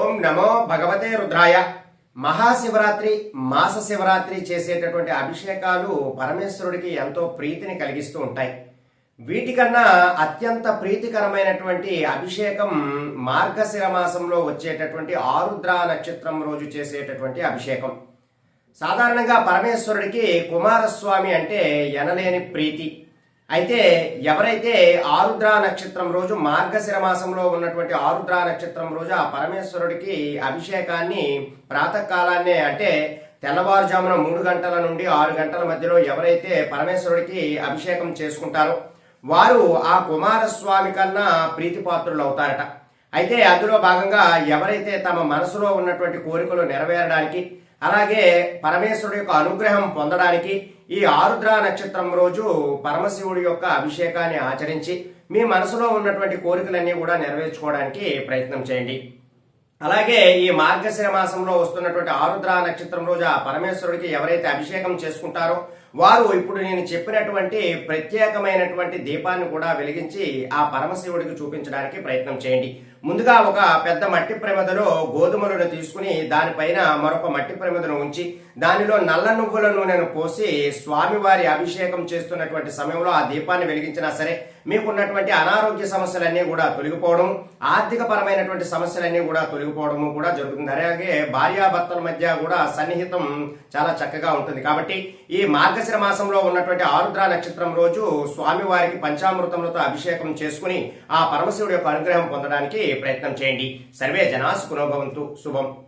ఓం నమో భగవతే రుద్రాయ. మహాశివరాత్రి, మాస శివరాత్రి చేసేటటువంటి అభిషేకాలు పరమేశ్వరుడికి ఎంతో ప్రీతిని కలిగిస్తూ ఉంటాయి. వీటికన్నా అత్యంత ప్రీతికరమైనటువంటి అభిషేకం మార్గశిర మాసంలో వచ్చేటటువంటి ఆరుద్ర నక్షత్రం రోజు చేసేటటువంటి అభిషేకం. సాధారణంగా పరమేశ్వరుడికి కుమారస్వామి అంటే ఎనలేని ప్రీతి. అయితే ఎవరైతే ఆరుద్ర నక్షత్రం రోజు మార్గశిర మాసంలో ఉన్నటువంటి ఆరుద్ర నక్షత్రం రోజు ఆ పరమేశ్వరుడికి అభిషేకాన్ని ప్రాతకాలాన్నే అంటే తెల్లవారుజామున 3 గంటల నుండి 6 గంటల మధ్యలో ఎవరైతే పరమేశ్వరుడికి అభిషేకం చేసుకుంటారో వారు ఆ కుమారస్వామి కన్నా ప్రీతిపాత్రులు అవుతారట. అయితే అందులో భాగంగా ఎవరైతే తమ మనసులో ఉన్నటువంటి కోరికలు నెరవేరడానికి అలాగే పరమేశ్వరుడు యొక్క అనుగ్రహం పొందడానికి ఈ ఆరుద్ర నక్షత్రం రోజు పరమశివుడి యొక్క అభిషేకాన్ని ఆచరించి మీ మనసులో ఉన్నటువంటి కోరికలన్నీ కూడా నెరవేర్చుకోవడానికి ప్రయత్నం చేయండి. అలాగే ఈ మార్గశిర మాసంలో వస్తున్నటువంటి ఆరుద్ర నక్షత్రం రోజు ఆ పరమేశ్వరుడికి ఎవరైతే అభిషేకం చేసుకుంటారో వారు ఇప్పుడు నేను చెప్పినటువంటి ప్రత్యేకమైనటువంటి దీపాన్ని కూడా వెలిగించి ఆ పరమశివుడికి చూపించడానికి ప్రయత్నం చేయండి. ముందుగా ఒక పెద్ద మట్టి ప్రమిదలో గోధుమలను తీసుకుని దానిపైన మరొక మట్టి ప్రమిదను ఉంచి దానిలో నల్ల నువ్వుల నూనెను పోసి స్వామివారి అభిషేకం చేస్తున్నటువంటి సమయంలో ఆ దీపాన్ని వెలిగించినా సరే మీకున్నటువంటి అనారోగ్య సమస్యలన్నీ కూడా తొలగిపోవడం, ఆర్థిక పరమైనటువంటి సమస్యలన్నీ కూడా తొలగిపోవడము కూడా జరుగుతుంది. అలాగే భార్యాభర్తల మధ్య కూడా సన్నిహితం చాలా చక్కగా ఉంటుంది. కాబట్టి ఈ మార్గశిర మాసంలో ఉన్నటువంటి ఆరుద్ర నక్షత్రం రోజు స్వామివారికి పంచామృతములతో అభిషేకం చేసుకుని ఆ పరమశివుడి యొక్క అనుగ్రహం పొందడానికి ప్రయత్నం చేయండి. సర్వే జనా సుఖినో భవంతు. శుభం.